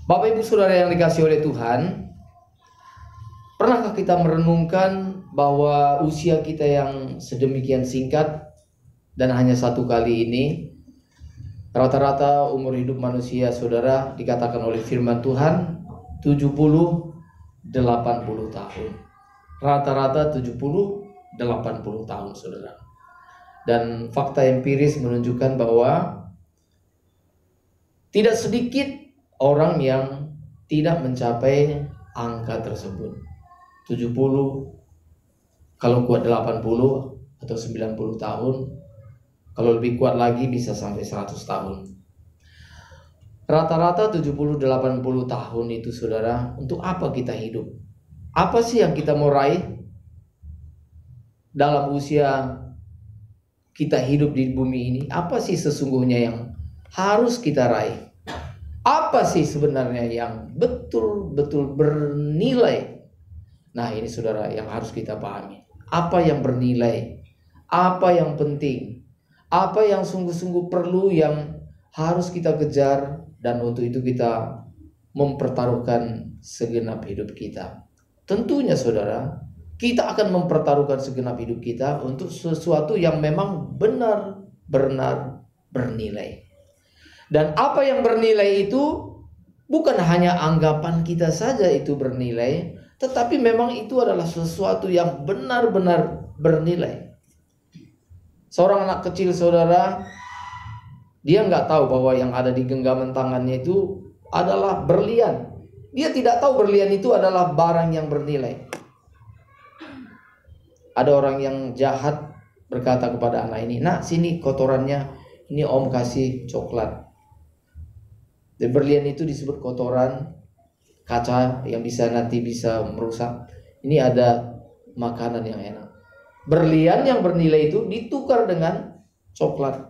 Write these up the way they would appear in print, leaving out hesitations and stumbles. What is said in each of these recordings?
Bapak Ibu Saudara yang dikasihi oleh Tuhan, pernahkah kita merenungkan bahwa usia kita yang sedemikian singkat dan hanya satu kali ini, rata-rata umur hidup manusia saudara dikatakan oleh firman Tuhan 70-80 tahun. Rata-rata 70-80 tahun saudara. Dan fakta empiris menunjukkan bahwa tidak sedikit orang yang tidak mencapai angka tersebut. 70, kalau kuat 80 atau 90 tahun. Kalau lebih kuat lagi bisa sampai 100 tahun. Rata-rata 70-80 tahun itu saudara, untuk apa kita hidup? Apa sih yang kita mau raih dalam usia kita hidup di bumi ini? Apa sih sesungguhnya yang harus kita raih? Apa sih sebenarnya yang betul-betul bernilai? Nah ini saudara yang harus kita pahami. Apa yang bernilai? Apa yang penting? Apa yang sungguh-sungguh perlu yang harus kita kejar, dan untuk itu kita mempertaruhkan segenap hidup kita. Tentunya saudara, kita akan mempertaruhkan segenap hidup kita untuk sesuatu yang memang benar-benar bernilai. Dan apa yang bernilai itu bukan hanya anggapan kita saja itu bernilai, tetapi memang itu adalah sesuatu yang benar-benar bernilai. Seorang anak kecil saudara, dia nggak tahu bahwa yang ada di genggaman tangannya itu adalah berlian. Dia tidak tahu berlian itu adalah barang yang bernilai. Ada orang yang jahat berkata kepada anak ini, "Nak, sini kotorannya, ini om kasih coklat." Dan berlian itu disebut kotoran, kaca yang nanti bisa merusak. Ini ada makanan yang enak. Berlian yang bernilai itu ditukar dengan coklat.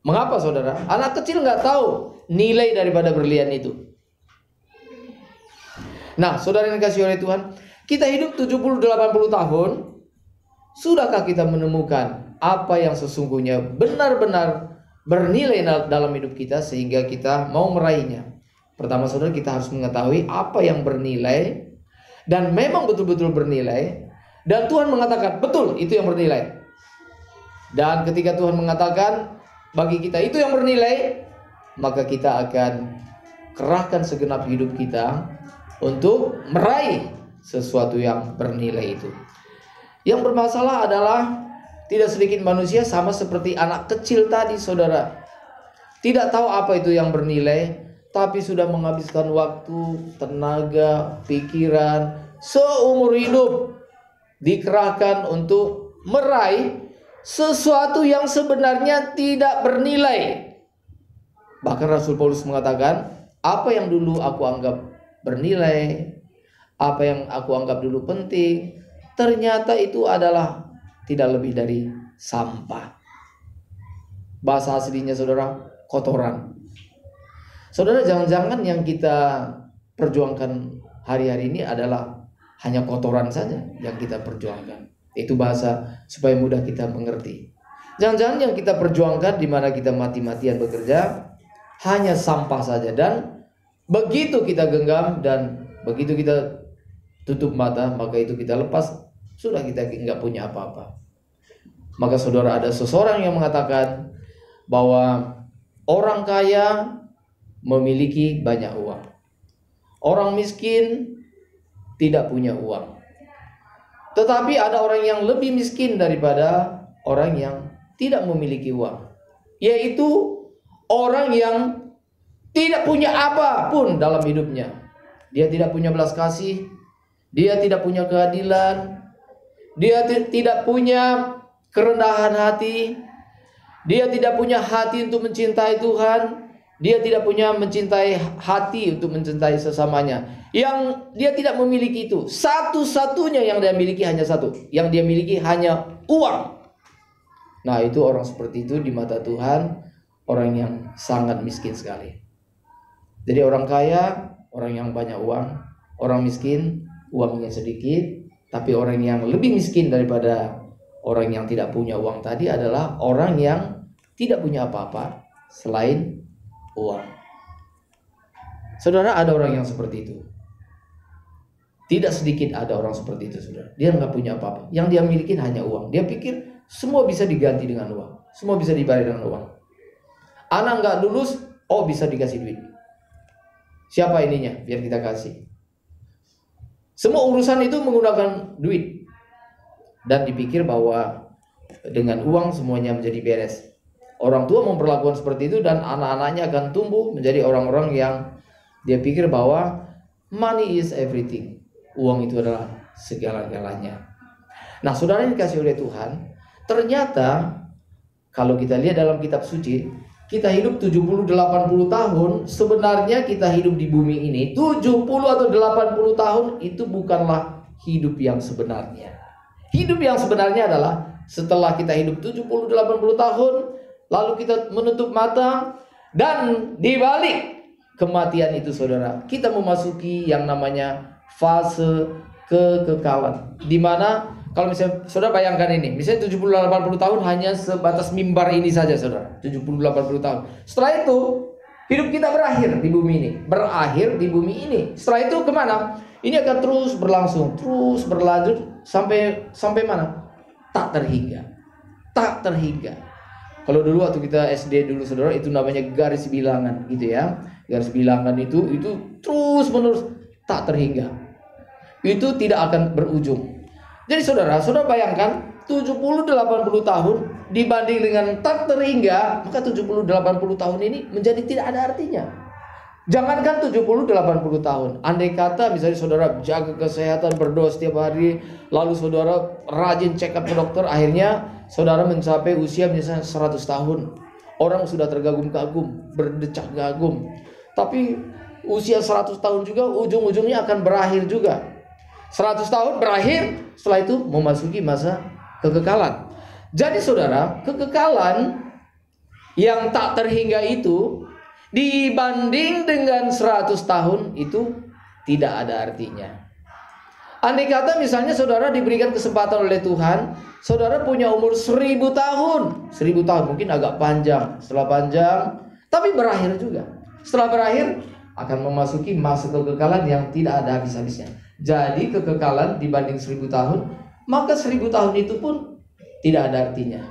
Mengapa saudara? Anak kecil nggak tahu nilai daripada berlian itu. Nah saudara yang dikasihi oleh Tuhan, kita hidup 70-80 tahun. Sudahkah kita menemukan apa yang sesungguhnya benar-benar bernilai dalam hidup kita sehingga kita mau meraihnya? Pertama saudara, kita harus mengetahui apa yang bernilai dan memang betul-betul bernilai. Dan Tuhan mengatakan, betul itu yang bernilai. Dan ketika Tuhan mengatakan bagi kita itu yang bernilai, maka kita akan kerahkan segenap hidup kita untuk meraih sesuatu yang bernilai itu. Yang bermasalah adalah tidak sedikit manusia sama seperti anak kecil tadi saudara. Tidak tahu apa itu yang bernilai, tapi sudah menghabiskan waktu, tenaga, pikiran, seumur hidup dikerahkan untuk meraih sesuatu yang sebenarnya tidak bernilai. Bahkan Rasul Paulus mengatakan, apa yang dulu aku anggap bernilai, apa yang aku anggap dulu penting, ternyata itu adalah tidak lebih dari sampah. Bahasa aslinya saudara, kotoran. Saudara, jangan-jangan yang kita perjuangkan hari-hari ini adalah hanya kotoran saja yang kita perjuangkan. Itu bahasa supaya mudah kita mengerti. Jangan-jangan yang kita perjuangkan di mana kita mati-matian bekerja hanya sampah saja. Dan begitu kita genggam dan begitu kita tutup mata, maka itu kita lepas, sudah kita nggak punya apa-apa. Maka saudara, ada seseorang yang mengatakan bahwa orang kaya memiliki banyak uang, orang miskin tidak punya uang. Tetapi ada orang yang lebih miskin daripada orang yang tidak memiliki uang, yaitu orang yang tidak punya apapun dalam hidupnya. Dia tidak punya belas kasih, dia tidak punya keadilan, dia tidak punya kerendahan hati, dia tidak punya hati untuk mencintai Tuhan, dia tidak punya mencintai hati untuk mencintai sesamanya. Yang dia tidak memiliki itu, satu-satunya yang dia miliki hanya satu, yang dia miliki hanya uang. Nah itu orang seperti itu di mata Tuhan orang yang sangat miskin sekali. Jadi orang kaya, orang yang banyak uang. Orang miskin, uangnya sedikit. Tapi orang yang lebih miskin daripada orang yang tidak punya uang tadi adalah orang yang tidak punya apa-apa selain uang. Saudara, ada orang yang seperti itu. Tidak sedikit ada orang seperti itu, saudara. Dia nggak punya apa-apa. Yang dia miliki hanya uang. Dia pikir semua bisa diganti dengan uang. Semua bisa dibayar dengan uang. Anak nggak lulus, oh bisa dikasih duit. Siapa ininya? Biar kita kasih. Semua urusan itu menggunakan duit. Dan dipikir bahwa dengan uang semuanya menjadi beres. Orang tua memperlakukan seperti itu dan anak-anaknya akan tumbuh menjadi orang-orang yang dia pikir bahwa money is everything. Uang itu adalah segala-galanya. Nah, saudara yang dikasih oleh Tuhan, ternyata kalau kita lihat dalam kitab suci, kita hidup 70-80 tahun, sebenarnya kita hidup di bumi ini 70 atau 80 tahun itu bukanlah hidup yang sebenarnya. Hidup yang sebenarnya adalah setelah kita hidup 70-80 tahun, lalu kita menutup mata, dan di balik kematian itu, saudara, kita memasuki yang namanya fase kekekalan. Dimana kalau misalnya saudara bayangkan ini, misalnya 70-80 tahun hanya sebatas mimbar ini saja, saudara. 70-80 tahun. Setelah itu hidup kita berakhir di bumi ini. Berakhir di bumi ini. Setelah itu kemana? Ini akan terus berlangsung, terus berlanjut sampai mana? Tak terhingga. Tak terhingga. Kalau dulu waktu kita SD dulu, saudara, itu namanya garis bilangan gitu ya. Garis bilangan itu terus menerus tak terhingga. Itu tidak akan berujung. Jadi saudara bayangkan 70-80 tahun dibanding dengan tak terhingga, maka 70-80 tahun ini menjadi tidak ada artinya. Jangankan 70-80 tahun, andai kata misalnya saudara jaga kesehatan, berdoa setiap hari, lalu saudara rajin check up ke dokter, akhirnya saudara mencapai usia misalnya 100 tahun. Orang sudah tergagum-gagum, berdecak gagum. Tapi usia 100 tahun juga ujung-ujungnya akan berakhir juga. 100 tahun berakhir, setelah itu memasuki masa kekekalan. Jadi saudara, kekekalan yang tak terhingga itu dibanding dengan 100 tahun itu tidak ada artinya. Andai kata misalnya saudara diberikan kesempatan oleh Tuhan, saudara punya umur 1000 tahun. 1000 tahun mungkin agak panjang, setelah panjang, tapi berakhir juga. Setelah berakhir akan memasuki masa kekekalan yang tidak ada habis-habisnya. Jadi kekekalan dibanding 1000 tahun, maka 1000 tahun itu pun tidak ada artinya.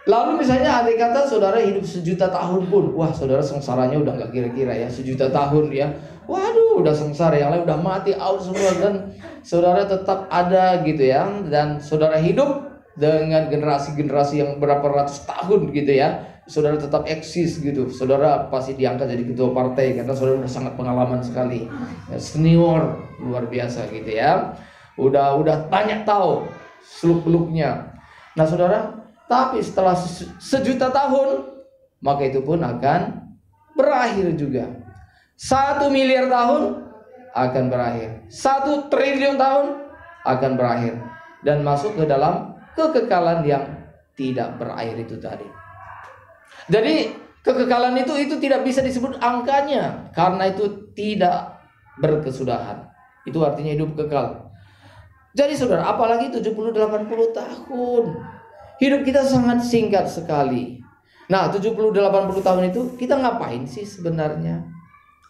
Lalu misalnya andai kata saudara hidup 1.000.000 tahun pun, wah saudara sengsaranya udah gak kira-kira ya, 1.000.000 tahun ya. Waduh, udah sengsara, yang lain udah mati out semua, dan saudara tetap ada gitu ya. Dan saudara hidup dengan generasi-generasi yang berapa ratus tahun gitu ya. Saudara tetap eksis gitu. Saudara pasti diangkat jadi ketua partai karena saudara udah sangat pengalaman sekali, ya, senior luar biasa gitu ya. Udah banyak tahu seluk-beluknya. Nah saudara, tapi setelah 1.000.000 tahun, maka itu pun akan berakhir juga. 1 miliar tahun akan berakhir. 1 triliun tahun akan berakhir. Dan masuk ke dalam kekekalan yang tidak berakhir itu tadi. Jadi kekekalan itu tidak bisa disebut angkanya, karena itu tidak berkesudahan. Itu artinya hidup kekal. Jadi saudara, apalagi 70-80 tahun. Hidup kita sangat singkat sekali. Nah, 70-80 tahun itu kita ngapain sih sebenarnya?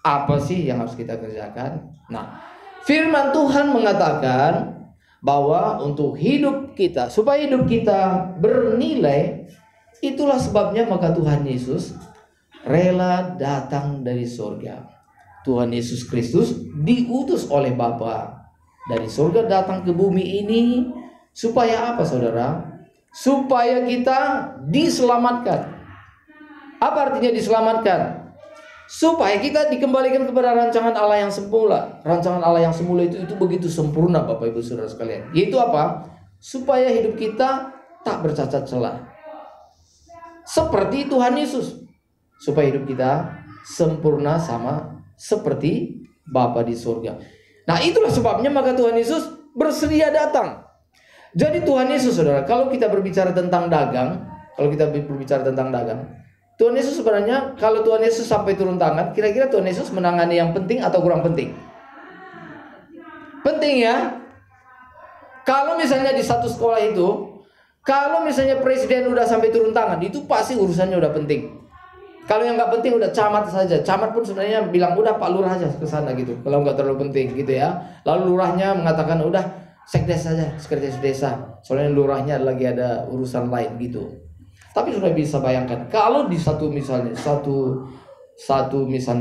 Apa sih yang harus kita kerjakan? Nah, firman Tuhan mengatakan bahwa untuk hidup kita, supaya hidup kita bernilai, itulah sebabnya maka Tuhan Yesus rela datang dari surga. Tuhan Yesus Kristus diutus oleh Bapa dari surga datang ke bumi ini supaya apa, saudara? Supaya kita diselamatkan. Apa artinya diselamatkan? Supaya kita dikembalikan kepada rancangan Allah yang semula. Rancangan Allah yang semula itu begitu sempurna, Bapak Ibu Saudara sekalian. Yaitu apa? Supaya hidup kita tak bercacat celah, seperti Tuhan Yesus. Supaya hidup kita sempurna sama seperti Bapa di surga. Nah, itulah sebabnya maka Tuhan Yesus bersedia datang. Jadi Tuhan Yesus, saudara, kalau kita berbicara tentang dagang, Tuhan Yesus sebenarnya, kalau Tuhan Yesus sampai turun tangan, kira-kira Tuhan Yesus menangani yang penting atau kurang penting? Penting ya. Kalau misalnya di satu sekolah itu, kalau misalnya presiden udah sampai turun tangan, itu pasti urusannya udah penting. Kalau yang nggak penting udah camat saja. Camat pun sebenarnya bilang udah Pak Lurah aja ke sana gitu. Kalau nggak terlalu penting gitu ya. Lalu lurahnya mengatakan udah sekdes saja, sekretaris desa. Soalnya lurahnya lagi ada urusan lain gitu. Tapi sudah bisa bayangkan kalau di satu misalnya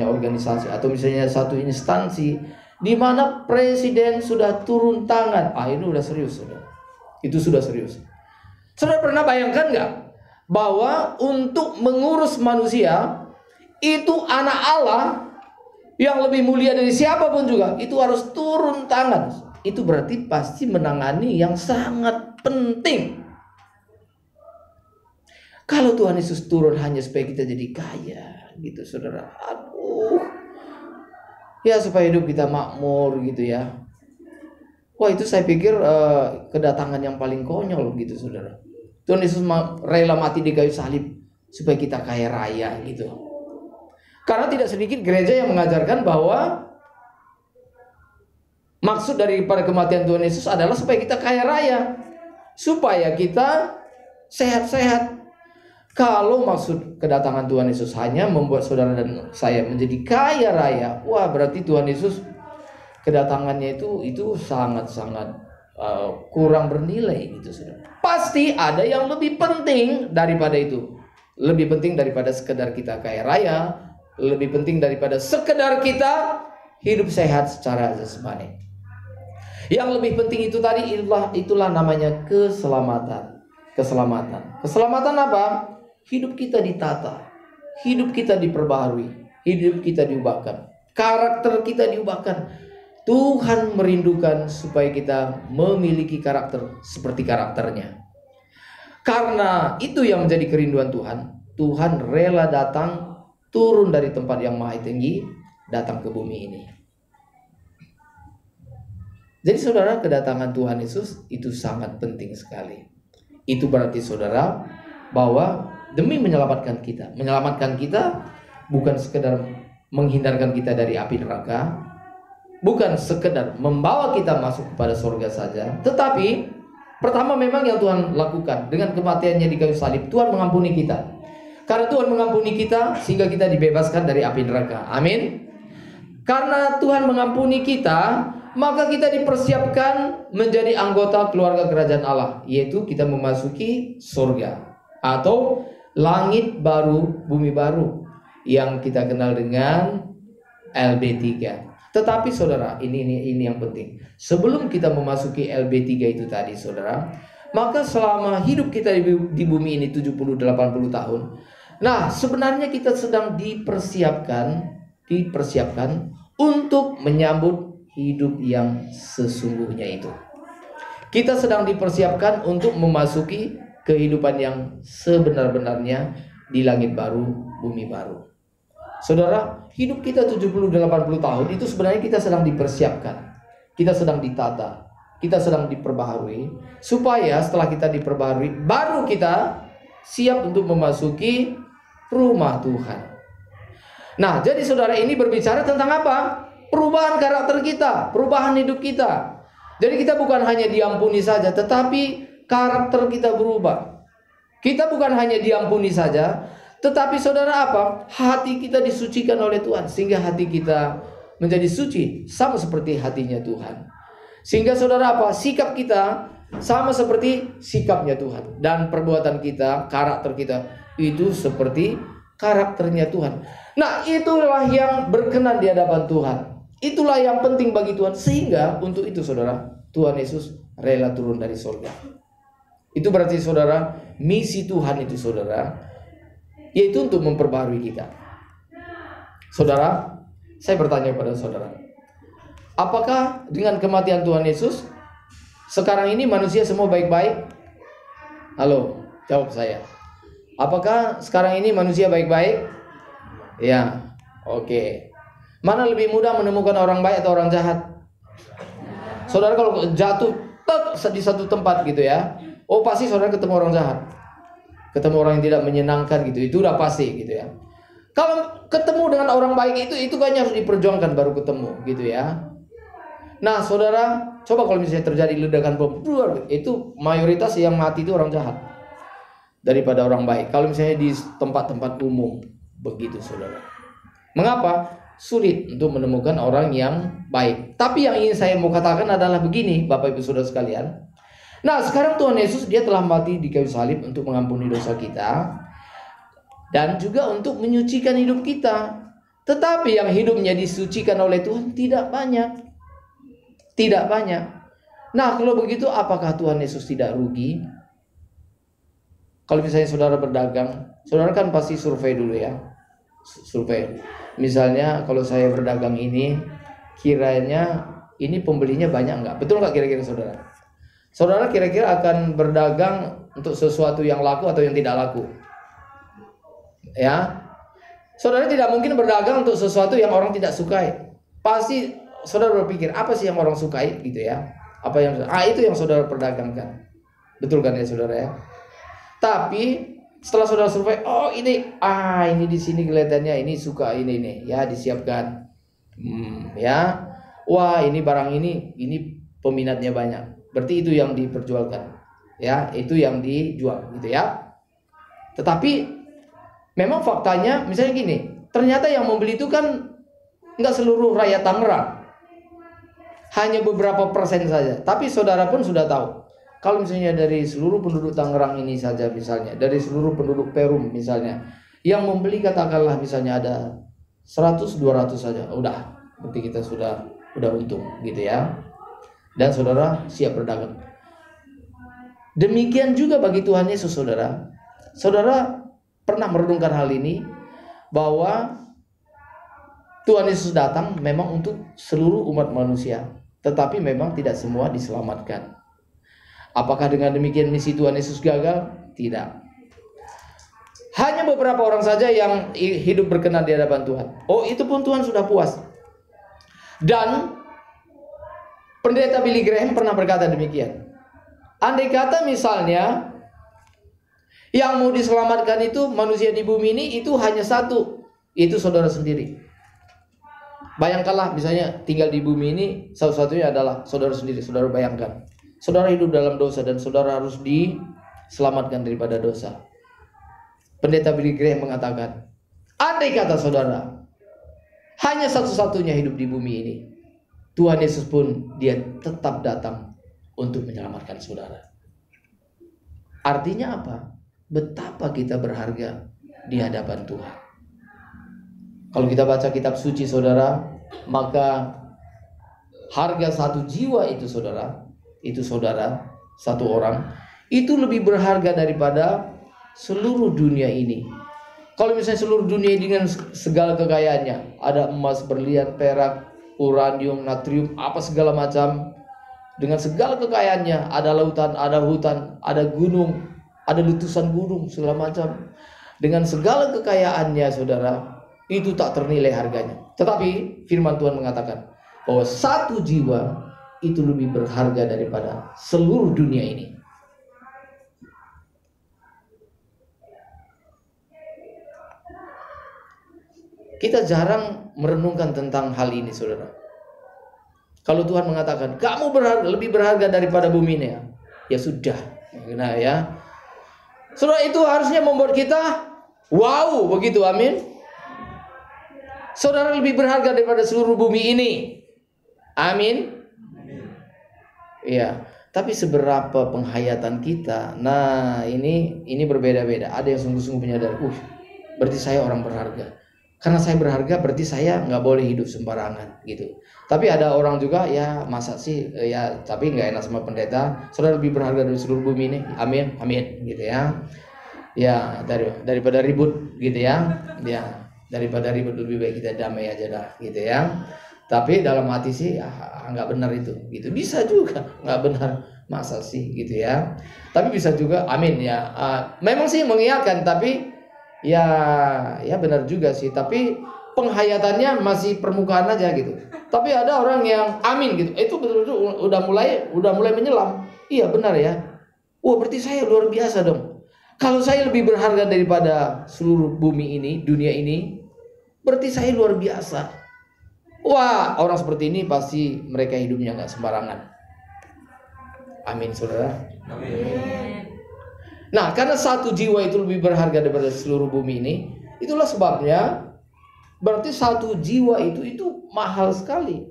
organisasi atau misalnya satu instansi di mana presiden sudah turun tangan, ini udah serius, saudara. Itu sudah serius. Saudara pernah bayangkan nggak bahwa untuk mengurus manusia itu anak Allah yang lebih mulia dari siapapun juga itu harus turun tangan. Itu berarti pasti menangani yang sangat penting. Kalau Tuhan Yesus turun hanya supaya kita jadi kaya gitu, saudara, ya supaya hidup kita makmur gitu ya. Wah, itu saya pikir kedatangan yang paling konyol gitu, saudara. Tuhan Yesus rela mati di kayu salib supaya kita kaya raya gitu. Karena tidak sedikit gereja yang mengajarkan bahwa maksud daripada kematian Tuhan Yesus adalah supaya kita kaya raya, supaya kita sehat-sehat. Kalau maksud kedatangan Tuhan Yesus hanya membuat saudara dan saya menjadi kaya raya, wah berarti Tuhan Yesus kedatangannya itu sangat-sangat kurang bernilai gitu, saudara. Pasti ada yang lebih penting daripada itu. Lebih penting daripada sekedar kita kaya raya, lebih penting daripada sekedar kita hidup sehat secara jasmani. Yang lebih penting itu tadi itulah namanya keselamatan. Keselamatan apa? Hidup kita ditata, hidup kita diperbaharui, hidup kita diubahkan, karakter kita diubahkan. Tuhan merindukan supaya kita memiliki karakter seperti karakternya. Karena itu yang menjadi kerinduan Tuhan. Tuhan rela datang, turun dari tempat yang maha tinggi, datang ke bumi ini. Jadi saudara, kedatangan Tuhan Yesus itu sangat penting sekali. Itu berarti saudara, bahwa demi menyelamatkan kita bukan sekedar menghindarkan kita dari api neraka, bukan sekedar membawa kita masuk kepada surga saja, tetapi pertama memang yang Tuhan lakukan dengan kematiannya di kayu salib, Tuhan mengampuni kita. Karena Tuhan mengampuni kita sehingga kita dibebaskan dari api neraka. Amin. Karena Tuhan mengampuni kita, maka kita dipersiapkan menjadi anggota keluarga kerajaan Allah, yaitu kita memasuki surga atau langit baru, bumi baru yang kita kenal dengan LB3. Tetapi saudara, ini yang penting. Sebelum kita memasuki LB3 itu tadi saudara, maka selama hidup kita di bumi ini 70-80 tahun, nah sebenarnya kita sedang dipersiapkan untuk menyambut hidup yang sesungguhnya itu. Kita sedang dipersiapkan untuk memasuki kehidupan yang sebenar-benarnya di langit baru, bumi baru. Saudara, hidup kita 70-80 tahun itu sebenarnya kita sedang dipersiapkan. Kita sedang ditata, kita sedang diperbaharui, supaya setelah kita diperbaharui, baru kita siap untuk memasuki rumah Tuhan. Nah, jadi saudara, ini berbicara tentang apa? Perubahan karakter kita, perubahan hidup kita. Jadi kita bukan hanya diampuni saja, tetapi karakter kita berubah. Kita bukan hanya diampuni saja, tetapi saudara apa? Hati kita disucikan oleh Tuhan, sehingga hati kita menjadi suci sama seperti hatinya Tuhan. Sehingga saudara apa? Sikap kita sama seperti sikapnya Tuhan, dan perbuatan kita, karakter kita itu seperti karakternya Tuhan. Nah, itulah yang berkenan di hadapan Tuhan. Itulah yang penting bagi Tuhan. Sehingga untuk itu saudara, Tuhan Yesus rela turun dari surga. Itu berarti saudara, misi Tuhan itu saudara, yaitu untuk memperbarui kita. Saudara, saya bertanya kepada saudara, apakah dengan kematian Tuhan Yesus sekarang ini manusia semua baik-baik? Halo, jawab saya. Apakah sekarang ini manusia baik-baik? Ya, oke. Mana lebih mudah menemukan orang baik atau orang jahat? Saudara kalau jatuh di satu tempat gitu ya, oh pasti saudara ketemu orang jahat, ketemu orang yang tidak menyenangkan gitu, itu udah pasti gitu ya. Kalau ketemu dengan orang baik itu kayaknya harus diperjuangkan baru ketemu gitu ya. Nah saudara, coba kalau misalnya terjadi ledakan bom, itu mayoritas yang mati itu orang jahat daripada orang baik. Kalau misalnya di tempat-tempat umum begitu saudara. Mengapa? Sulit untuk menemukan orang yang baik. Tapi yang ingin saya mau katakan adalah begini, Bapak Ibu Saudara sekalian. Nah, sekarang Tuhan Yesus dia telah mati di kayu salib untuk mengampuni dosa kita dan juga untuk menyucikan hidup kita. Tetapi yang hidupnya disucikan oleh Tuhan tidak banyak. Tidak banyak. Nah, kalau begitu apakah Tuhan Yesus tidak rugi? Kalau misalnya saudara berdagang, saudara kan pasti survei dulu ya. Survei. Misalnya kalau saya berdagang ini, kiranya ini pembelinya banyak nggak? Betul nggak kira-kira saudara? Saudara kira-kira akan berdagang untuk sesuatu yang laku atau yang tidak laku? Ya, saudara tidak mungkin berdagang untuk sesuatu yang orang tidak sukai. Pasti saudara berpikir apa sih yang orang sukai gitu ya? Apa yang itu yang saudara perdagangkan. Betul kan ya saudara ya? Tapi setelah saudara survei, oh ini di sini kelihatannya ini suka ini ya, disiapkan. Ya. Wah, ini barang ini peminatnya banyak. Berarti itu yang diperjualkan. Ya, itu yang dijual gitu ya. Tetapi memang faktanya misalnya gini, ternyata yang membeli itu kan enggak seluruh rakyat Tangerang. Hanya beberapa persen saja. Tapi saudara pun sudah tahu. Kalau misalnya dari seluruh penduduk Tangerang ini saja misalnya, dari seluruh penduduk Perum misalnya, yang membeli katakanlah misalnya ada 100-200 saja, udah, berarti kita sudah untung gitu ya. Dan saudara siap berdagang. Demikian juga bagi Tuhan Yesus saudara. Saudara pernah merenungkan hal ini bahwa Tuhan Yesus datang memang untuk seluruh umat manusia, tetapi memang tidak semua diselamatkan. Apakah dengan demikian misi Tuhan Yesus gagal? Tidak. Hanya beberapa orang saja yang hidup berkenan di hadapan Tuhan. Oh, itu pun Tuhan sudah puas. Dan Pendeta Billy Graham pernah berkata demikian. Andai kata misalnya yang mau diselamatkan itu manusia di bumi ini itu hanya satu, itu saudara sendiri. Bayangkanlah misalnya tinggal di bumi ini satu-satunya adalah saudara sendiri. Saudara bayangkan. Saudara hidup dalam dosa dan saudara harus diselamatkan daripada dosa. Pendeta Billy Graham mengatakan, andai kata saudara hanya satu-satunya hidup di bumi ini, Tuhan Yesus pun dia tetap datang untuk menyelamatkan saudara. Artinya apa? Betapa kita berharga di hadapan Tuhan. Kalau kita baca kitab suci saudara, maka harga satu jiwa itu saudara, satu orang, itu lebih berharga daripada seluruh dunia ini. Kalau misalnya seluruh dunia dengan segala kekayaannya, ada emas, berlian, perak, uranium, natrium, apa segala macam, dengan segala kekayaannya, ada lautan, ada hutan, ada gunung, ada letusan gunung, segala macam. Dengan segala kekayaannya saudara, itu tak ternilai harganya. Tetapi firman Tuhan mengatakan bahwa satu jiwa itu lebih berharga daripada seluruh dunia ini. Kita jarang merenungkan tentang hal ini saudara. Kalau Tuhan mengatakan kamu lebih berharga daripada bumi ini, ya sudah. Nah ya, saudara, itu harusnya membuat kita wow begitu, amin. Saudara lebih berharga daripada seluruh bumi ini, amin. Iya, tapi seberapa penghayatan kita? Nah, ini berbeda-beda. Ada yang sungguh-sungguh menyadari, berarti saya orang berharga. Karena saya berharga, berarti saya nggak boleh hidup sembarangan, gitu. Tapi ada orang juga, ya masa sih, ya tapi nggak enak sama pendeta. Saudara lebih berharga dari seluruh bumi ini, amin, amin, gitu ya. Ya daripada ribut, gitu ya. Ya daripada ribut lebih baik kita damai aja dah, gitu ya. Tapi dalam hati sih nggak benar itu, gitu. Bisa juga nggak benar, masa sih, gitu ya. Tapi bisa juga, amin ya. Memang sih mengiyakan, tapi ya benar juga sih. Tapi penghayatannya masih permukaan aja gitu. Tapi ada orang yang amin gitu. Itu betul-betul udah mulai menyelam. Iya benar ya. Wah berarti saya luar biasa dong. Kalau saya lebih berharga daripada seluruh bumi ini, dunia ini, berarti saya luar biasa. Wah, orang seperti ini pasti mereka hidupnya nggak sembarangan. Amin, saudara. Amin. Nah, karena satu jiwa itu lebih berharga daripada seluruh bumi ini, Itulah sebabnya berarti satu jiwa itu mahal sekali.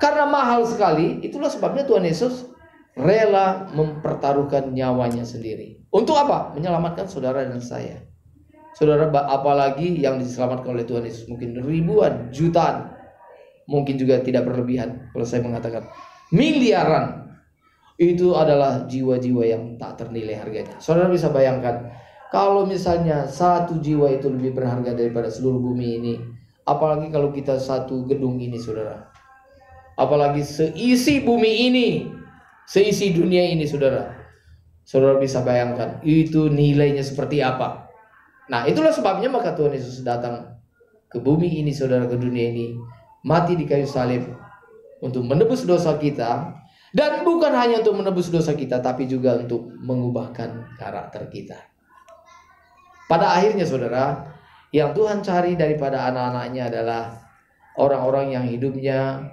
Karena mahal sekali, itulah sebabnya Tuhan Yesus rela mempertaruhkan nyawanya sendiri. Untuk apa? Menyelamatkan saudara dan saya. Saudara, apalagi yang diselamatkan oleh Tuhan Yesus mungkin ribuan, jutaan, mungkin juga tidak berlebihan. Kalau saya mengatakan miliaran, itu adalah jiwa-jiwa yang tak ternilai harganya. Saudara bisa bayangkan, kalau misalnya satu jiwa itu lebih berharga daripada seluruh bumi ini, apalagi kalau kita satu gedung ini, saudara. Apalagi seisi bumi ini, seisi dunia ini, saudara. Saudara bisa bayangkan itu nilainya seperti apa. Nah, itulah sebabnya maka Tuhan Yesus datang ke bumi ini, saudara, ke dunia ini, mati di kayu salib untuk menebus dosa kita. Dan bukan hanya untuk menebus dosa kita, tapi juga untuk mengubahkan karakter kita. Pada akhirnya, saudara, yang Tuhan cari daripada anak-anaknya adalah orang-orang yang hidupnya,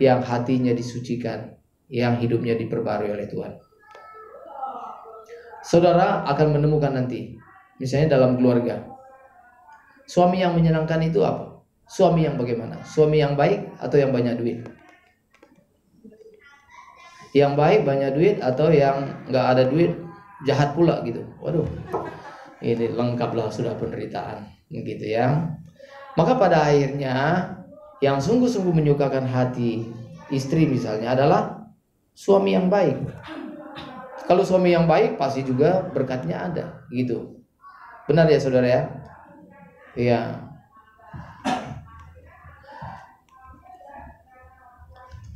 yang hatinya disucikan, yang hidupnya diperbarui oleh Tuhan. Saudara akan menemukan nanti, misalnya dalam keluarga, suami yang menyenangkan itu apa? Suami yang bagaimana? Suami yang baik atau yang banyak duit? Yang baik banyak duit atau yang nggak ada duit jahat pula gitu? Waduh, ini lengkaplah sudah penderitaan gitu ya. Maka pada akhirnya yang sungguh-sungguh menyukakan hati istri misalnya adalah suami yang baik. Kalau suami yang baik pasti juga berkatnya ada gitu. Benar ya saudara ya? Iya.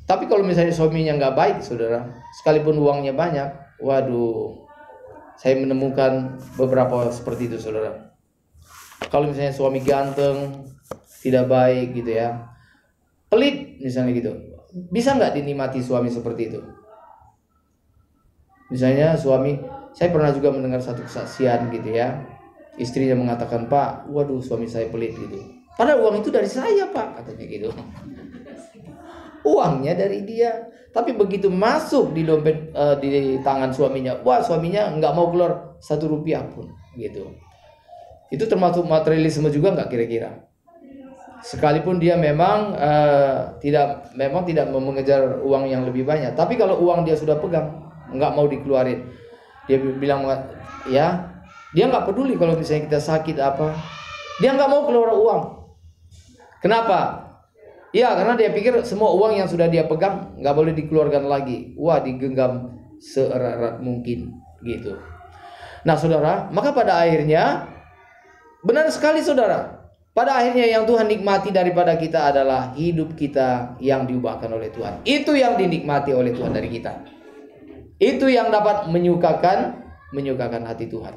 Tapi kalau misalnya suaminya nggak baik, saudara, sekalipun uangnya banyak, waduh, saya menemukan beberapa seperti itu, saudara. Kalau misalnya suami ganteng, tidak baik gitu ya, pelit misalnya gitu, bisa nggak dinikmati suami seperti itu? Misalnya suami, saya pernah juga mendengar satu kesaksian gitu ya, istrinya mengatakan, Pak, waduh suami saya pelit gitu. Padahal uang itu dari saya, Pak, katanya gitu. Uangnya dari dia, tapi begitu masuk di dompet di tangan suaminya, wah suaminya nggak mau keluar 1 rupiah pun gitu. Itu termasuk materialisme juga nggak kira-kira? Sekalipun dia memang tidak mengejar uang yang lebih banyak, tapi kalau uang dia sudah pegang, nggak mau dikeluarin, dia bilang ya, dia nggak peduli kalau misalnya kita sakit apa, dia nggak mau keluar uang. Kenapa? Ya, karena dia pikir semua uang yang sudah dia pegang nggak boleh dikeluarkan lagi. Wah, digenggam seerat mungkin gitu. Nah, saudara, maka pada akhirnya benar sekali, saudara. Pada akhirnya yang Tuhan nikmati daripada kita adalah hidup kita yang diubahkan oleh Tuhan. Itu yang dinikmati oleh Tuhan dari kita. Itu yang dapat menyukakan hati Tuhan.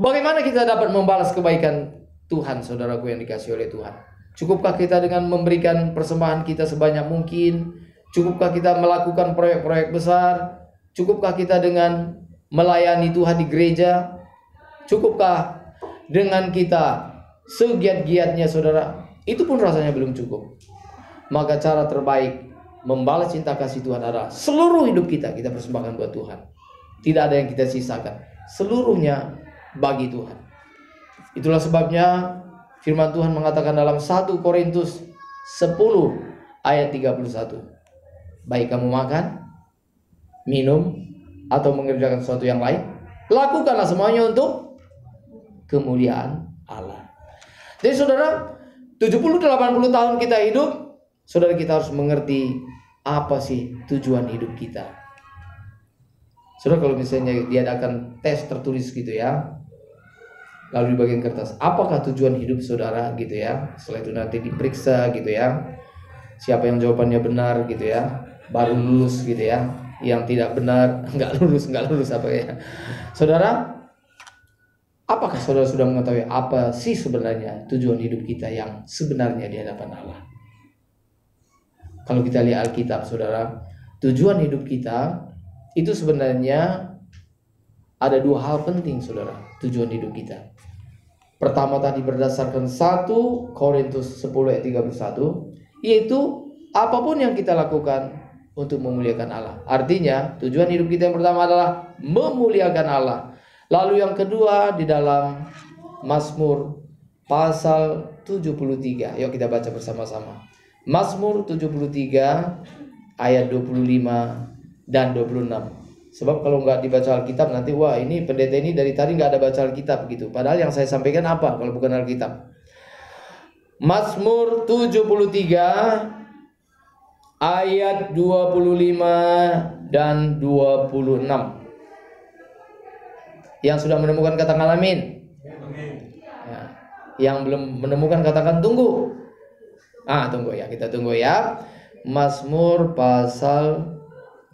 Bagaimana kita dapat membalas kebaikan Tuhan, saudaraku yang dikasihi oleh Tuhan? Cukupkah kita dengan memberikan persembahan kita sebanyak mungkin? Cukupkah kita melakukan proyek-proyek besar? Cukupkah kita dengan melayani Tuhan di gereja? Cukupkah dengan kita segiat-giatnya, saudara? Itu pun rasanya belum cukup. Maka cara terbaik membalas cinta kasih Tuhan adalah seluruh hidup kita persembahkan buat Tuhan. Tidak ada yang kita sisakan. Seluruhnya bagi Tuhan. Itulah sebabnya firman Tuhan mengatakan dalam 1 Korintus 10 ayat 31. Baik kamu makan, minum, atau mengerjakan sesuatu yang lain, lakukanlah semuanya untuk kemuliaan Allah. Jadi saudara, 70-80 tahun kita hidup, saudara, kita harus mengerti apa sih tujuan hidup kita. Saudara, kalau misalnya diadakan tes tertulis gitu ya, lalu di bagian kertas, apakah tujuan hidup saudara gitu ya. Setelah itu nanti diperiksa gitu ya. Siapa yang jawabannya benar gitu ya, baru lulus gitu ya. Yang tidak benar nggak lulus apa ya. Saudara, apakah saudara sudah mengetahui apa sih sebenarnya tujuan hidup kita yang sebenarnya di hadapan Allah? Kalau kita lihat Alkitab, saudara, tujuan hidup kita itu sebenarnya ada 2 hal penting, saudara, tujuan hidup kita. Pertama tadi berdasarkan 1 Korintus 10 ayat 31, yaitu apapun yang kita lakukan untuk memuliakan Allah. Artinya tujuan hidup kita yang pertama adalah memuliakan Allah. Lalu yang kedua di dalam Mazmur pasal 73. Yuk kita baca bersama-sama. Mazmur 73 ayat 25 dan 26. Sebab kalau nggak dibaca Alkitab nanti wah ini pendeta ini dari tadi nggak ada baca Alkitab gitu. Padahal yang saya sampaikan apa kalau bukan Alkitab? Mazmur 73 ayat 25 dan 26. Yang sudah menemukan katakan amin. Ya. Yang belum menemukan katakan tunggu. Tunggu ya, kita tunggu ya. Mazmur pasal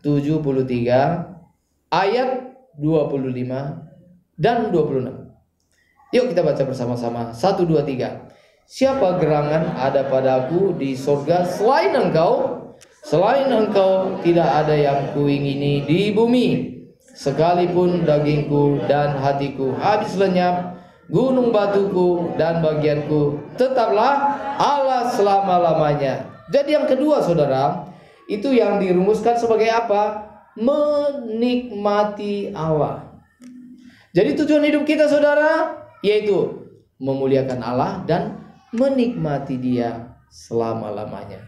73 ayat 25 dan 26. Yuk kita baca bersama-sama. 1, 2, 3. Siapa gerangan ada padaku di surga selain engkau? Selain engkau tidak ada yang kuingini di bumi. Sekalipun dagingku dan hatiku habis lenyap, gunung batuku dan bagianku tetaplah Allah selama-lamanya. Jadi yang kedua saudara, itu yang dirumuskan sebagai apa? Menikmati Allah. Jadi tujuan hidup kita saudara, yaitu memuliakan Allah dan menikmati Dia selama-lamanya.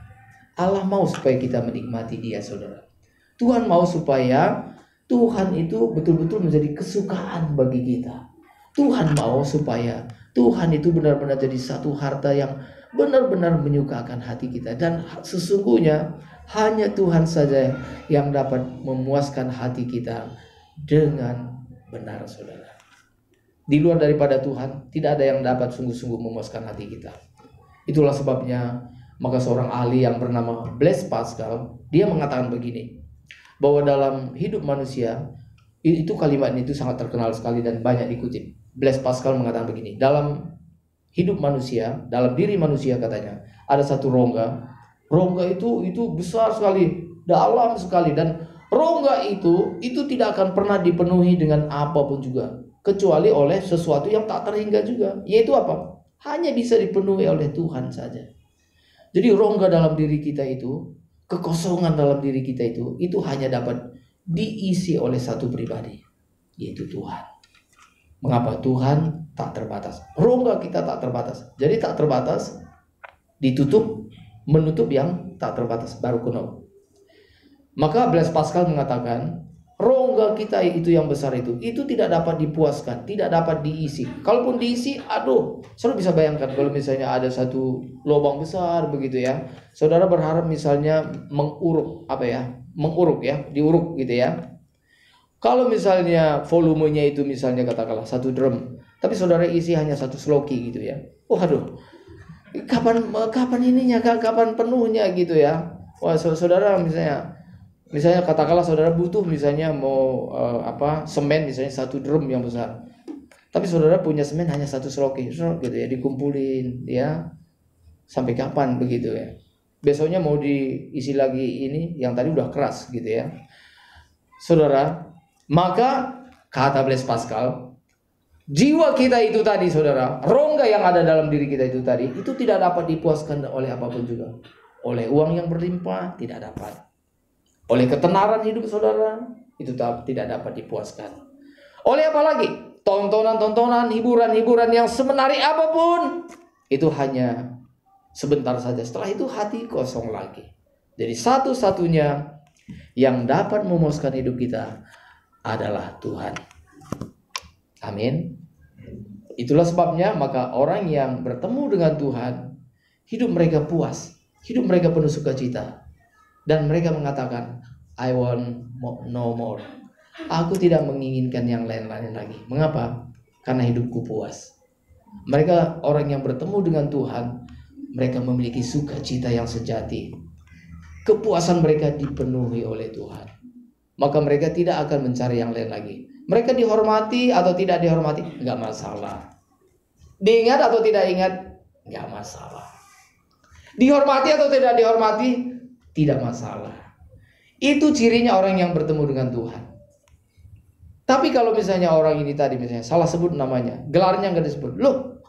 Allah mau supaya kita menikmati Dia saudara. Tuhan mau supaya Tuhan itu betul-betul menjadi kesukaan bagi kita. Tuhan mau supaya Tuhan itu benar-benar jadi satu harta yang benar-benar menyukakan hati kita. Dan sesungguhnya hanya Tuhan saja yang dapat memuaskan hati kita dengan benar saudara. Di luar daripada Tuhan tidak ada yang dapat sungguh-sungguh memuaskan hati kita. Itulah sebabnya maka seorang ahli yang bernama Blaise Pascal, dia mengatakan begini, bahwa dalam hidup manusia, itu kalimat itu sangat terkenal sekali dan banyak dikutip. Blaise Pascal mengatakan begini, dalam hidup manusia, dalam diri manusia katanya, ada satu rongga. Rongga itu besar sekali, dalam sekali, dan rongga itu tidak akan pernah dipenuhi dengan apapun juga, kecuali oleh sesuatu yang tak terhingga juga, yaitu apa? Hanya bisa dipenuhi oleh Tuhan saja. Jadi rongga dalam diri kita itu, kekosongan dalam diri kita itu hanya dapat diisi oleh satu pribadi, yaitu Tuhan. Mengapa? Tuhan tak terbatas. Rongga kita tak terbatas. Jadi tak terbatas, ditutup, menutup yang tak terbatas, baru kuno. Maka Blaise Pascal mengatakan, rongga kita itu yang besar itu tidak dapat dipuaskan, tidak dapat diisi. Kalaupun diisi, saudara bisa bayangkan kalau misalnya ada satu lubang besar begitu ya. Saudara berharap misalnya diuruk gitu ya. Kalau misalnya volumenya itu misalnya katakanlah 1 drum, tapi saudara isi hanya 1 sloki gitu ya. Kapan ininya, kapan penuhnya gitu ya. Wah, saudara misalnya katakanlah saudara butuh misalnya mau semen misalnya 1 drum yang besar. Tapi saudara punya semen hanya 1 sloki gitu ya, dikumpulin ya. Sampai kapan begitu ya. Besoknya mau diisi lagi ini yang tadi udah keras gitu ya. Saudara, maka kata Blaise Pascal, jiwa kita itu tadi saudara, rongga yang ada dalam diri kita itu tadi, itu tidak dapat dipuaskan oleh apapun juga. Oleh uang yang berlimpah, tidak dapat. Oleh ketenaran hidup saudara, itu tidak dapat dipuaskan. Oleh apa lagi? Tontonan-tontonan, hiburan-hiburan yang semenarik apapun, itu hanya sebentar saja. Setelah itu hati kosong lagi. Jadi satu-satunya yang dapat memuaskan hidup kita adalah Tuhan. Amin. Itulah sebabnya maka orang yang bertemu dengan Tuhan, hidup mereka puas, hidup mereka penuh sukacita, dan mereka mengatakan, I want no more. Aku tidak menginginkan yang lain-lain lagi. Mengapa? Karena hidupku puas. Mereka orang yang bertemu dengan Tuhan, mereka memiliki sukacita yang sejati. Kepuasan mereka dipenuhi oleh Tuhan. Maka mereka tidak akan mencari yang lain lagi. Mereka dihormati atau tidak dihormati, enggak masalah. Diingat atau tidak ingat, enggak masalah. Dihormati atau tidak dihormati, tidak masalah. Itu cirinya orang yang bertemu dengan Tuhan. Tapi kalau misalnya orang ini tadi misalnya salah sebut namanya, gelarnya enggak disebut. Loh,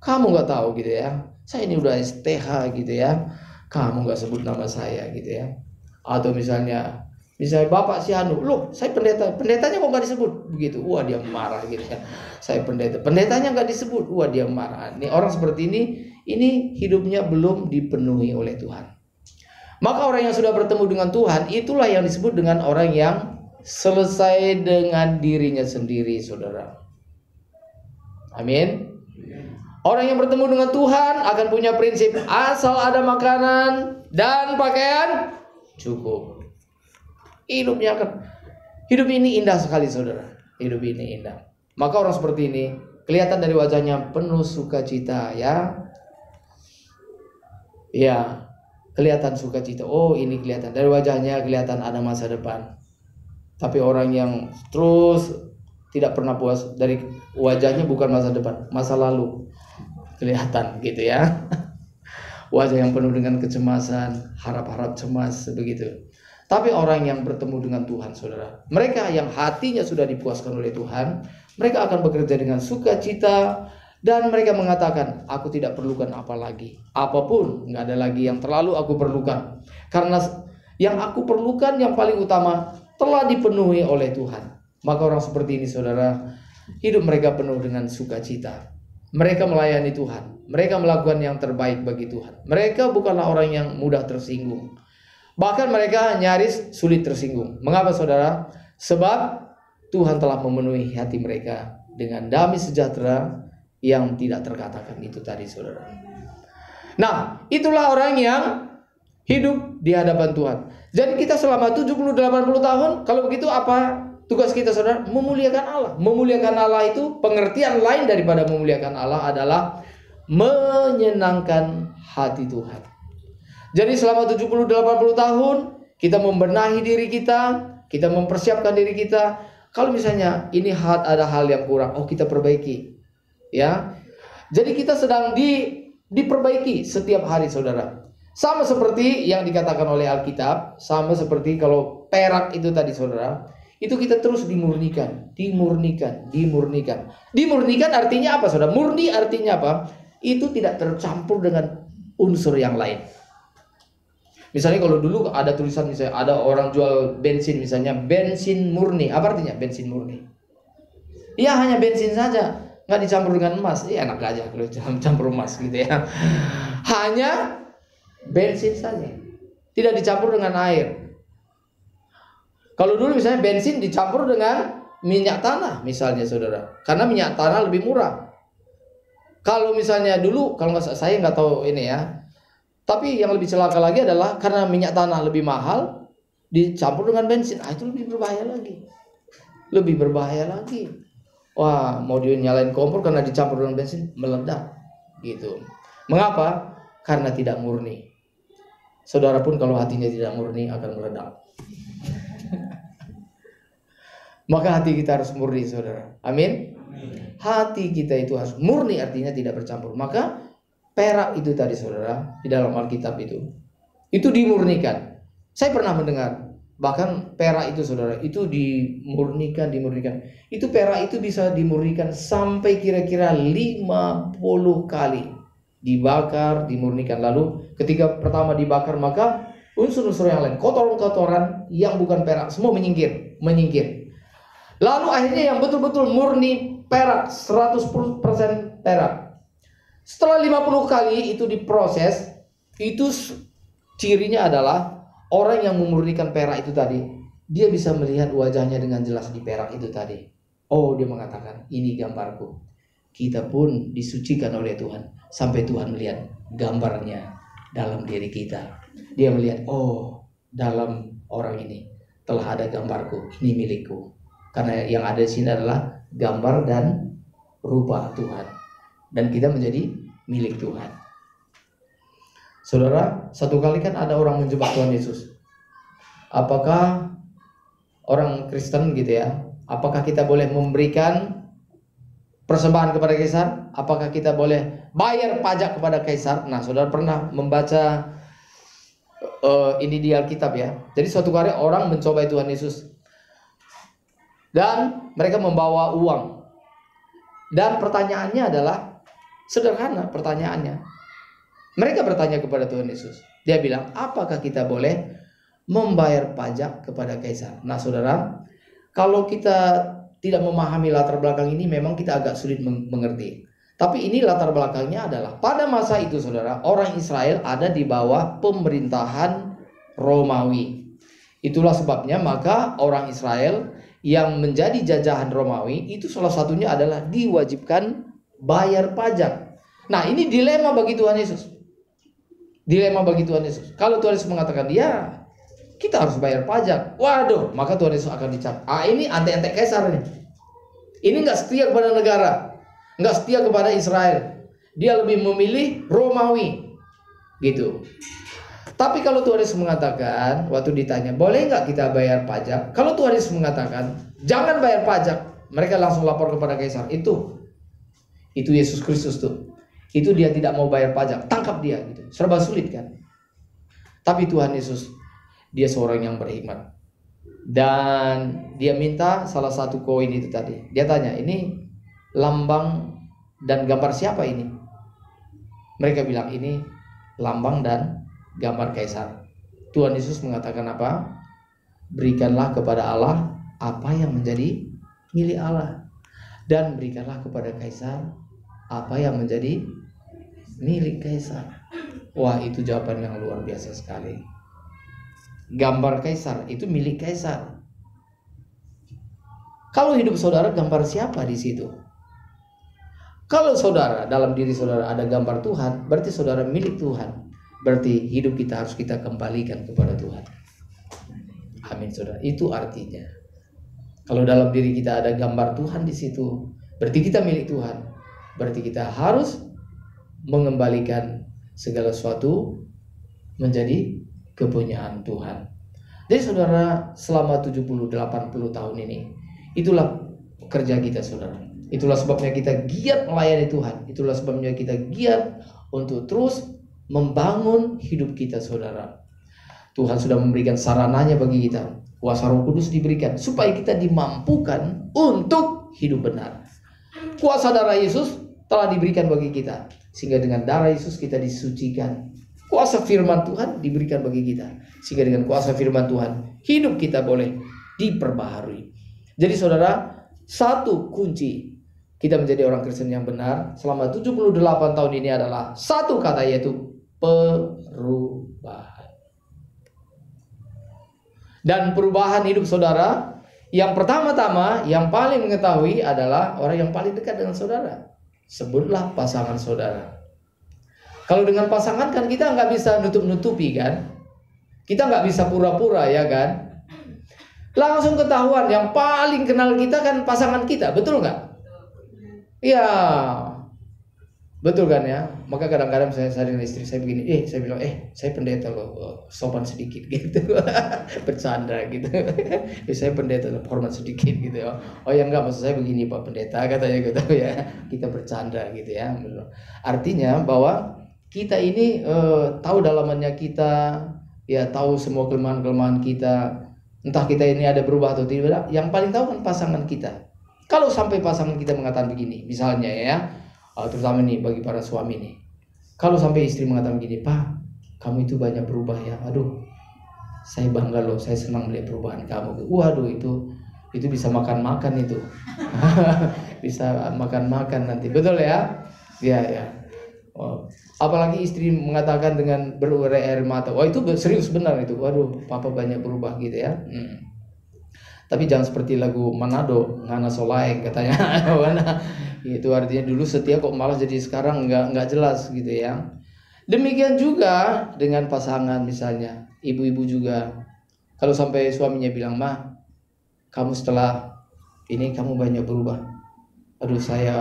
kamu enggak tahu gitu ya. Saya ini udah STH gitu ya. Kamu enggak sebut nama saya gitu ya. Atau misalnya Misalnya bapak si Anu, loh saya pendeta, pendetanya kok nggak disebut begitu, wah dia marah gitu ya. Saya pendeta, pendetanya nggak disebut, wah dia marah. Ini orang seperti ini hidupnya belum dipenuhi oleh Tuhan. Maka orang yang sudah bertemu dengan Tuhan, itulah yang disebut dengan orang yang selesai dengan dirinya sendiri, saudara. Amin. Orang yang bertemu dengan Tuhan akan punya prinsip, asal ada makanan dan pakaian cukup. Hidup ini indah sekali, saudara. Hidup ini indah. Maka orang seperti ini kelihatan dari wajahnya penuh sukacita, ya. Ya, kelihatan sukacita. Oh, ini kelihatan dari wajahnya, kelihatan ada masa depan. Tapi orang yang terus tidak pernah puas, dari wajahnya bukan masa depan, masa lalu kelihatan gitu ya. Wajah yang penuh dengan kecemasan, harap-harap cemas begitu. Tapi orang yang bertemu dengan Tuhan, saudara, mereka yang hatinya sudah dipuaskan oleh Tuhan, mereka akan bekerja dengan sukacita dan mereka mengatakan, aku tidak perlukan apa lagi, apapun, nggak ada lagi yang terlalu aku perlukan, karena yang aku perlukan yang paling utama telah dipenuhi oleh Tuhan. Maka orang seperti ini, saudara, hidup mereka penuh dengan sukacita. Mereka melayani Tuhan, mereka melakukan yang terbaik bagi Tuhan. Mereka bukanlah orang yang mudah tersinggung. Bahkan mereka nyaris sulit tersinggung. Mengapa, saudara? Sebab Tuhan telah memenuhi hati mereka dengan damai sejahtera yang tidak terkatakan itu tadi, saudara. Nah, itulah orang yang hidup di hadapan Tuhan. Jadi kita selama 70-80 tahun, kalau begitu apa tugas kita, saudara? Memuliakan Allah. Memuliakan Allah itu, pengertian lain daripada memuliakan Allah adalah menyenangkan hati Tuhan. Jadi selama 70-80 tahun kita membenahi diri kita mempersiapkan diri kita. Kalau misalnya ini ada hal yang kurang, oh kita perbaiki. Ya. Jadi kita sedang diperbaiki setiap hari, saudara. Sama seperti yang dikatakan oleh Alkitab, sama seperti kalau perak itu tadi, saudara. Itu kita terus dimurnikan. Dimurnikan artinya apa, saudara? Murni artinya apa? Itu tidak tercampur dengan unsur yang lain. Misalnya kalau dulu ada tulisan, misalnya ada orang jual bensin, misalnya bensin murni. Apa artinya bensin murni? Ya hanya bensin saja, nggak dicampur dengan emas. Enak aja kalau campur emas gitu ya. Hanya bensin saja, tidak dicampur dengan air. Kalau dulu misalnya bensin dicampur dengan minyak tanah misalnya, saudara, karena minyak tanah lebih murah. Kalau misalnya dulu, kalau saya nggak tahu ini ya. Tapi yang lebih celaka lagi adalah karena minyak tanah lebih mahal dicampur dengan bensin. Itu lebih berbahaya lagi. Wah, mau dia nyalain kompor karena dicampur dengan bensin, meledak gitu. Mengapa? Karena tidak murni. Saudara pun kalau hatinya tidak murni akan meledak. Maka hati kita harus murni, saudara. Amin. Hati kita itu harus murni, artinya tidak bercampur. Maka perak itu tadi, saudara, di dalam Alkitab itu dimurnikan. Saya pernah mendengar, bahkan perak itu, saudara, itu dimurnikan. Itu perak itu bisa dimurnikan sampai kira-kira 50 kali. Dibakar, dimurnikan. Lalu ketika pertama dibakar, maka unsur-unsur yang lain, kotoran-kotoran yang bukan perak, semua menyingkir. Lalu akhirnya yang betul-betul murni perak, 100% perak. Setelah 50 kali itu diproses, itu cirinya adalah orang yang memurnikan perak itu tadi, dia bisa melihat wajahnya dengan jelas di perak itu tadi. Oh, dia mengatakan, ini gambarku. Kita pun disucikan oleh Tuhan sampai Tuhan melihat gambarnya dalam diri kita. Dia melihat, oh, dalam orang ini telah ada gambarku, ini milikku. Karena yang ada di sini adalah gambar dan rupa Tuhan. Dan kita menjadi milik Tuhan. Saudara, satu kali kan ada orang menjebak Tuhan Yesus. Apakah orang Kristen gitu ya, apakah kita boleh memberikan persembahan kepada Kaisar? Apakah kita boleh bayar pajak kepada Kaisar? Nah, saudara pernah membaca ini di Alkitab ya. Jadi suatu kali orang mencobai Tuhan Yesus. Dan mereka membawa uang. Dan pertanyaannya adalah sederhana pertanyaannya. Mereka bertanya kepada Tuhan Yesus. Dia bilang, apakah kita boleh membayar pajak kepada kaisar. Nah saudara, kalau kita tidak memahami latar belakang ini memang kita agak sulit mengerti. Tapi ini latar belakangnya adalah pada masa itu saudara, orang Israel ada di bawah pemerintahan Romawi. Itulah sebabnya maka orang Israel yang menjadi jajahan Romawi itu salah satunya adalah diwajibkan bayar pajak. Nah ini dilema bagi Tuhan Yesus. Dilema bagi Tuhan Yesus. Kalau Tuhan Yesus mengatakan ya kita harus bayar pajak, waduh, maka Tuhan Yesus akan dicap. Ini antek-antek kaisar ini. Ini nggak setia kepada negara, nggak setia kepada Israel. Dia lebih memilih Romawi, gitu. Tapi kalau Tuhan Yesus mengatakan, waktu ditanya, boleh nggak kita bayar pajak? Kalau Tuhan Yesus mengatakan, jangan bayar pajak, mereka langsung lapor kepada kaisar. Itu Yesus Kristus tuh. Itu dia tidak mau bayar pajak, tangkap dia, gitu. Serba sulit kan? Tapi Tuhan Yesus, dia seorang yang berhikmat. Dan dia minta salah satu koin itu tadi. Dia tanya, ini lambang dan gambar siapa ini? Mereka bilang, ini lambang dan gambar kaisar. Tuhan Yesus mengatakan apa? Berikanlah kepada Allah apa yang menjadi milik Allah, dan berikanlah kepada kaisar apa yang menjadi milik kaisar. Wah, itu jawaban yang luar biasa sekali. Gambar kaisar itu milik kaisar. Kalau hidup saudara, gambar siapa di situ? Kalau saudara, dalam diri saudara ada gambar Tuhan, berarti saudara milik Tuhan. Berarti hidup kita harus kita kembalikan kepada Tuhan. Amin saudara. Itu artinya. Kalau dalam diri kita ada gambar Tuhan di situ, berarti kita milik Tuhan. Berarti kita harus mengembalikan segala sesuatu menjadi kepunyaan Tuhan. Jadi saudara, selama 70-80 tahun ini, itulah kerja kita saudara. Itulah sebabnya kita giat melayani Tuhan. Itulah sebabnya kita giat untuk terus membangun hidup kita saudara. Tuhan sudah memberikan sarananya bagi kita. Kuasa Roh Kudus diberikan supaya kita dimampukan untuk hidup benar. Kuasa darah Yesus telah diberikan bagi kita, sehingga dengan darah Yesus kita disucikan. Kuasa firman Tuhan diberikan bagi kita, sehingga dengan kuasa firman Tuhan hidup kita boleh diperbaharui. Jadi saudara, satu kunci kita menjadi orang Kristen yang benar selama 78 tahun ini adalah satu kata, yaitu perubahan. Dan perubahan hidup saudara, yang pertama-tama yang paling mengetahui adalah orang yang paling dekat dengan saudara. Sebutlah pasangan saudara. Kalau dengan pasangan kan kita nggak bisa nutup-nutupi kan, kita nggak bisa pura-pura ya kan. Langsung ketahuan yang paling kenal kita kan pasangan kita, betul nggak? Iya, betul kan ya. Maka kadang-kadang saya dengan istri saya begini, saya bilang, saya pendeta loh, sopan sedikit gitu, bercanda gitu. Saya pendeta loh, hormat sedikit gitu ya. Oh ya enggak, maksud saya begini Pak Pendeta, katanya gitu ya. Kita bercanda gitu ya. Artinya bahwa kita ini tahu dalamannya kita, ya tahu semua kelemahan-kelemahan kita. Entah kita ini ada berubah atau tidak, yang paling tahu kan pasangan kita. Kalau sampai pasangan kita mengatakan begini, misalnya ya, terutama nih bagi para suami nih, kalau sampai istri mengatakan begini, Pak, kamu itu banyak berubah ya, aduh, saya bangga loh, saya senang melihat perubahan kamu. Waduh, itu bisa makan-makan itu, bisa makan-makan nanti, betul ya? Ya. Apalagi istri mengatakan dengan berurai air mata, wah itu serius benar itu, waduh, papa banyak berubah gitu ya. Tapi jangan seperti lagu Manado, Ngana Solaeng katanya. Itu artinya dulu setia kok malah jadi sekarang nggak jelas gitu ya. Demikian juga dengan pasangan misalnya, ibu-ibu juga. Kalau sampai suaminya bilang, "Ma, kamu setelah ini kamu banyak berubah." Aduh, saya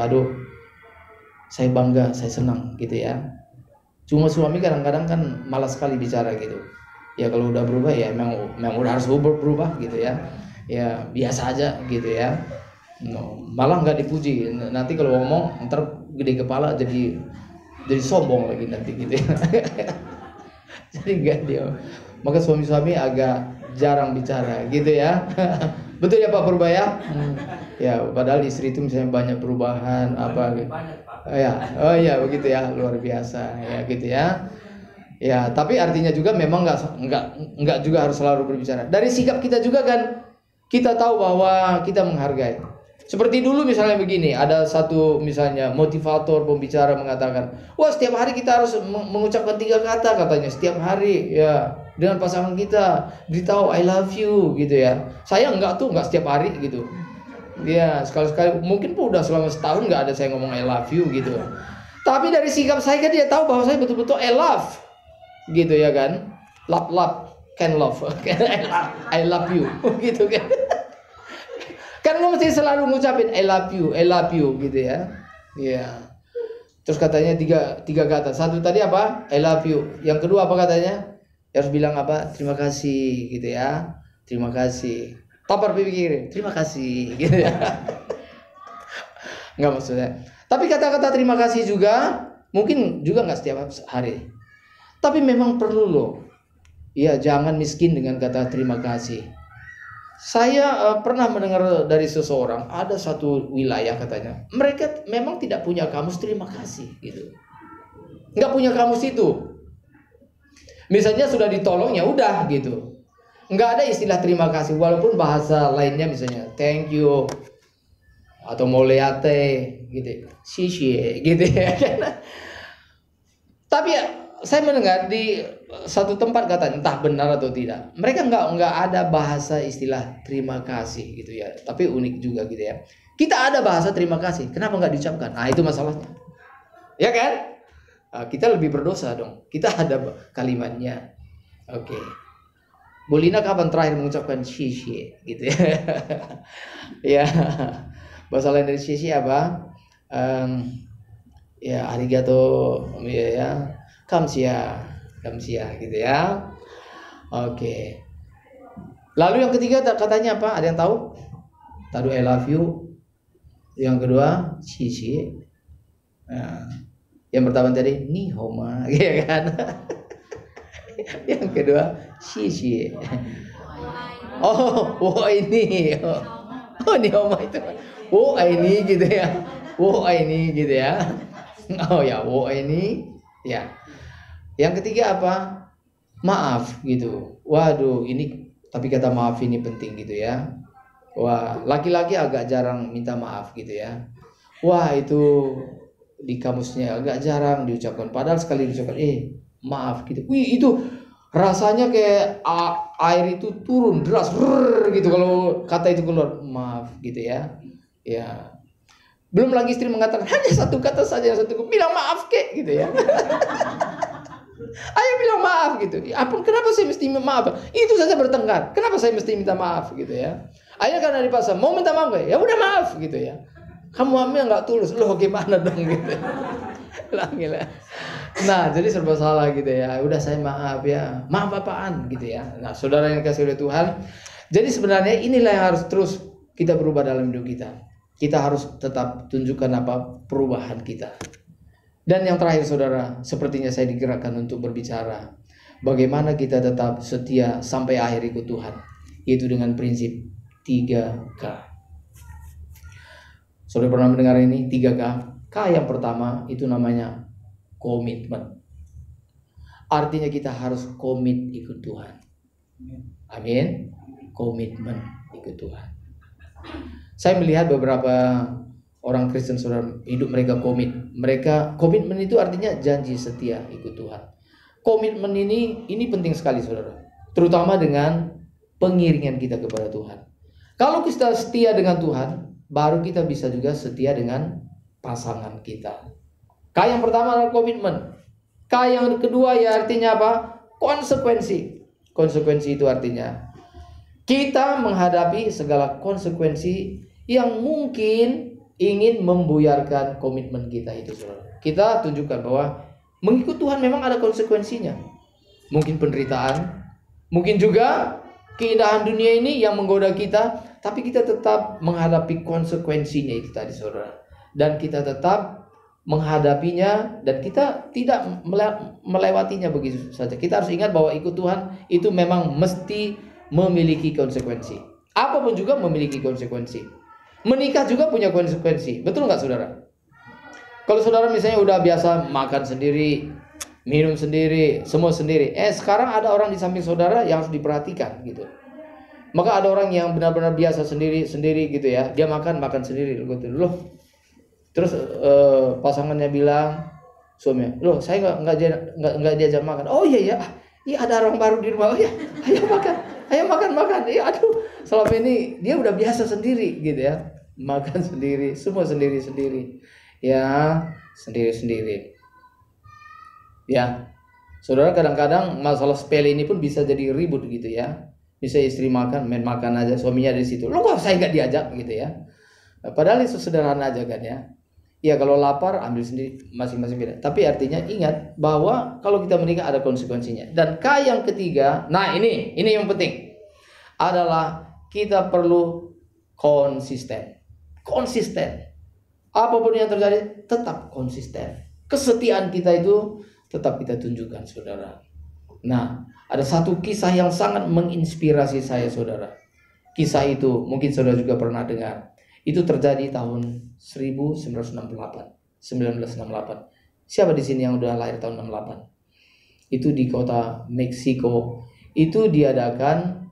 bangga, saya senang gitu ya. Cuma suami kadang-kadang kan malas sekali bicara gitu. Ya kalau udah berubah ya memang udah harus berubah gitu ya. Ya biasa aja gitu ya. Malah nggak dipuji. Nanti kalau ngomong ntar gede kepala jadi sombong lagi nanti gitu ya. Jadi nggak dia. Maka suami-suami agak jarang bicara gitu ya. Betul ya Pak Purba ya? Ya padahal istri itu misalnya banyak perubahan apa gitu. Ya, oh ya begitu ya, luar biasa ya gitu ya. Ya, tapi artinya juga memang nggak juga harus selalu berbicara. Dari sikap kita juga kan kita tahu bahwa kita menghargai. Seperti dulu misalnya begini, ada satu misalnya motivator pembicara mengatakan, wah setiap hari kita harus mengucapkan 3 kata katanya setiap hari ya dengan pasangan kita, beritahu I love you gitu ya. Saya nggak setiap hari gitu. Ya sekali-sekali mungkin pun udah selama setahun nggak ada saya ngomong I love you gitu. Tapi dari sikap saya kan dia tahu bahwa saya betul-betul I love gitu ya kan, love can love I love you gitu kan. Kan lo mesti selalu ngucapin I love you gitu ya. Iya. Terus katanya tiga kata. Satu tadi apa? I love you. Yang kedua apa katanya? Harus bilang apa? Terima kasih gitu ya. Terima kasih. Tapar pikirin. Terima kasih gitu ya. Enggak maksudnya. Tapi kata-kata terima kasih juga mungkin juga nggak setiap hari. Tapi memang perlu loh. Ya, jangan miskin dengan kata terima kasih. Saya pernah mendengar dari seseorang, ada satu wilayah katanya, mereka memang tidak punya kamus terima kasih gitu. Nggak punya kamus itu. Misalnya sudah ditolong ya udah gitu. Nggak ada istilah terima kasih walaupun bahasa lainnya misalnya thank you atau moleate gitu. Xie gitu ya. Tapi ya, saya mendengar di satu tempat katanya, entah benar atau tidak, mereka nggak ada bahasa istilah terima kasih gitu ya. Tapi unik juga gitu ya. Kita ada bahasa terima kasih, kenapa nggak diucapkan? Nah itu masalahnya, ya kan? Nah, kita lebih berdosa dong. Kita ada kalimatnya. Oke. Bolina kapan terakhir mengucapkan xie gitu ya? Ya. Bahasa lain dari xie apa? Ya arigato ya. Kamsia gitu ya. Oke. Lalu yang ketiga katanya apa? Ada yang tahu? Tadi I love you. Yang kedua xixi. Nah, yang pertama tadi ni homa, ya kan? Yang kedua xixi. Oh, wo ini. Oh, ni homa itu. Wo ini gitu ya. Wo ini gitu ya. Oh ya, wo ini ya. Yang ketiga apa? Maaf gitu. Waduh, ini tapi kata maaf ini penting gitu ya. Wah, laki-laki agak jarang minta maaf gitu ya. Wah, itu di kamusnya agak jarang diucapkan. Padahal sekali diucapkan, maaf gitu. Wih, itu rasanya kayak air itu turun deras gitu kalau kata itu keluar. Maaf gitu ya. Ya. Belum lagi istri mengatakan hanya satu kata saja, bilang maaf kek gitu ya. Ayo bilang maaf gitu. Kenapa saya mesti maaf? Itu saja bertengkar. Kenapa saya mesti minta maaf gitu ya? Ayo karena dipaksa mau minta maaf ya udah maaf gitu ya. Kamu hamil nggak tulus, loh gimana dong gitu. Gila. Nah jadi serba salah gitu ya. Udah saya maaf ya. Maaf apaan gitu ya. Nah saudara yang dikasihi oleh Tuhan. Jadi sebenarnya inilah yang harus terus kita berubah dalam hidup kita. Kita harus tetap tunjukkan apa perubahan kita. Dan yang terakhir saudara, sepertinya saya digerakkan untuk berbicara bagaimana kita tetap setia sampai akhir ikut Tuhan, yaitu dengan prinsip 3K. Saudara pernah mendengar ini 3K? K yang pertama itu namanya komitmen. Artinya kita harus komit ikut Tuhan. Amin. Komitmen ikut Tuhan. Saya melihat beberapa orang Kristen saudara hidup mereka komit. Komitmen itu artinya janji setia ikut Tuhan. Komitmen ini penting sekali saudara. Terutama dengan pengiringan kita kepada Tuhan. Kalau kita setia dengan Tuhan, baru kita bisa juga setia dengan pasangan kita. K yang pertama adalah komitmen. K yang kedua ya artinya apa? Konsekuensi. Konsekuensi itu artinya kita menghadapi segala konsekuensi yang mungkin ingin membuyarkan komitmen kita itu saudara. Kita tunjukkan bahwa mengikut Tuhan memang ada konsekuensinya. Mungkin penderitaan, mungkin juga keindahan dunia ini yang menggoda kita, tapi kita tetap menghadapi konsekuensinya itu tadi saudara. Dan kita tetap menghadapinya dan kita tidak melewatinya begitu saja. Kita harus ingat bahwa ikut Tuhan itu memang mesti memiliki konsekuensi. Apapun juga memiliki konsekuensi. Menikah juga punya konsekuensi. Betul nggak saudara? Kalau saudara misalnya udah biasa makan sendiri, minum sendiri, semua sendiri. Sekarang ada orang di samping saudara yang harus diperhatikan gitu. Maka ada orang yang benar-benar biasa sendiri gitu ya. Dia makan sendiri gitu. Loh. Terus pasangannya bilang, suaminya, loh saya nggak diajak makan. Oh iya ada orang baru di rumah. Oh iya, ayo makan. Ya aduh, selama ini dia udah biasa sendiri gitu ya, makan sendiri, semua sendiri ya, sendiri. Ya, saudara, kadang-kadang masalah sepele ini pun bisa jadi ribut gitu ya. Bisa istri main makan aja, suaminya di situ. Loh kok saya nggak diajak gitu ya. Padahal itu sederhana aja kan ya. Ya kalau lapar ambil sendiri, masing-masing beda. Tapi artinya ingat bahwa kalau kita menikah ada konsekuensinya. Dan yang ketiga, nah ini yang penting adalah kita perlu konsisten. Apapun yang terjadi tetap konsisten. Kesetiaan kita itu tetap kita tunjukkan, saudara. Nah, ada satu kisah yang sangat menginspirasi saya, saudara. Kisah itu mungkin saudara juga pernah dengar. Itu terjadi tahun 1968. Siapa di sini yang udah lahir tahun 68? Itu di kota Meksiko. Itu diadakan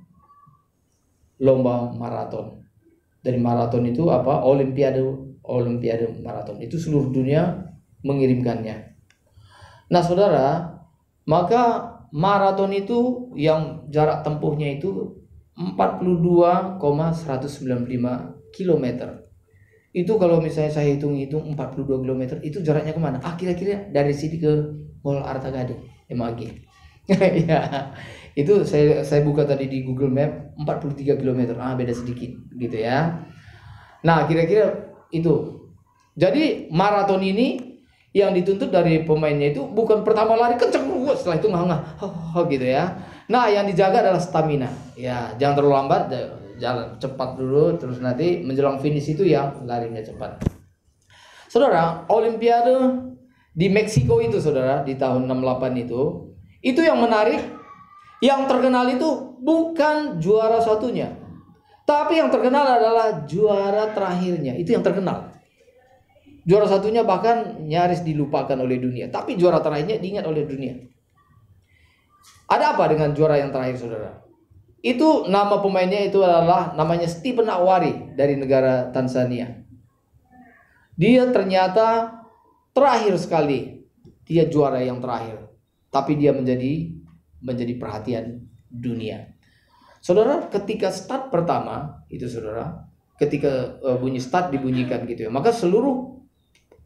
lomba maraton. Dari maraton itu apa? Olimpiade maraton. Itu seluruh dunia mengirimkannya. Nah, saudara, maka maraton itu yang jarak tempuhnya itu 42,195 km. Itu kalau misalnya saya hitung-hitung 42 km itu jaraknya kemana? Kira-kira dari sini ke Mall Arta Gading, MAG. Ya, itu saya buka tadi di Google Map 43 km. Beda sedikit gitu ya. Nah, kira-kira itu. Jadi maraton ini yang dituntut dari pemainnya itu bukan pertama lari kenceng, setelah itu ngah gitu ya. Nah, yang dijaga adalah stamina. Ya, jangan terlalu lambat, jalan cepat dulu, terus nanti menjelang finish itu yang larinya cepat. Saudara, Olimpiade di Meksiko itu, saudara, di tahun 68 itu yang menarik, yang terkenal itu bukan juara satunya, tapi yang terkenal adalah juara terakhirnya. Itu yang terkenal. Juara satunya bahkan nyaris dilupakan oleh dunia, tapi juara terakhirnya diingat oleh dunia. Ada apa dengan juara yang terakhir, saudara? Itu nama pemainnya itu adalah namanya Stephen Awari dari negara Tanzania. Dia ternyata terakhir sekali, dia juara yang terakhir, tapi dia menjadi perhatian dunia. Saudara, ketika start pertama itu, saudara, ketika bunyi start dibunyikan gitu ya, maka seluruh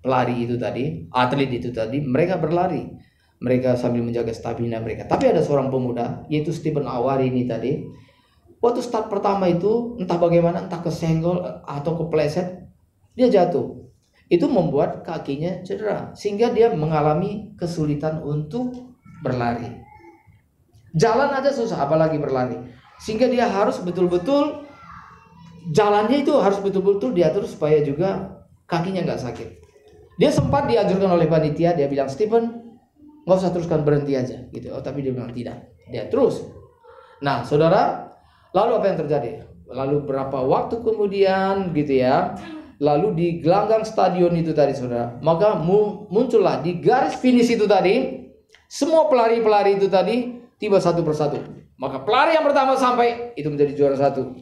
pelari itu tadi, atlet itu tadi, mereka berlari. Mereka sambil menjaga stamina mereka. Tapi ada seorang pemuda, yaitu Stephen Awari ini tadi. Waktu start pertama itu, entah bagaimana, entah kesenggol atau kepleset, dia jatuh. Itu membuat kakinya cedera, sehingga dia mengalami kesulitan untuk berlari. Jalan aja susah, apalagi berlari. Sehingga dia harus betul-betul, jalannya itu harus betul-betul diatur supaya juga kakinya nggak sakit. Dia sempat dianjurkan oleh panitia, dia bilang, Stephen, nggak usah teruskan, berhenti aja gitu. Tapi dia bilang tidak, dia terus. Nah, saudara, lalu apa yang terjadi? Lalu berapa waktu kemudian gitu ya, lalu di gelanggang stadion itu tadi, saudara, maka muncullah di garis finish itu tadi, semua pelari-pelari itu tadi tiba satu persatu. Maka pelari yang pertama sampai itu menjadi juara satu.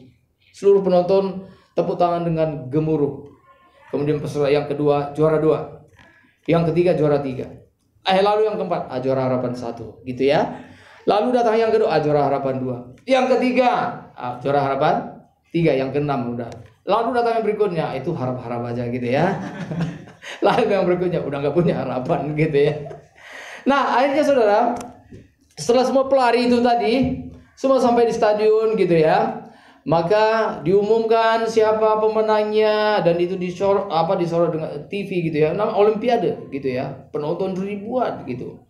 Seluruh penonton tepuk tangan dengan gemuruh. Kemudian peserta yang kedua juara 2, yang ketiga juara 3, lalu yang keempat juara harapan 1 gitu ya. Lalu datang yang kedua juara harapan 2, yang ketiga juara harapan 3, yang keenam udah. Lalu datang yang berikutnya itu harap-harap aja gitu ya. Lalu yang berikutnya udah nggak punya harapan gitu ya. Nah, akhirnya saudara, setelah semua pelari itu tadi semua sampai di stadion gitu ya, maka diumumkan siapa pemenangnya, dan itu disorot dengan TV gitu ya, nama Olimpiade gitu ya, penonton ribuan gitu.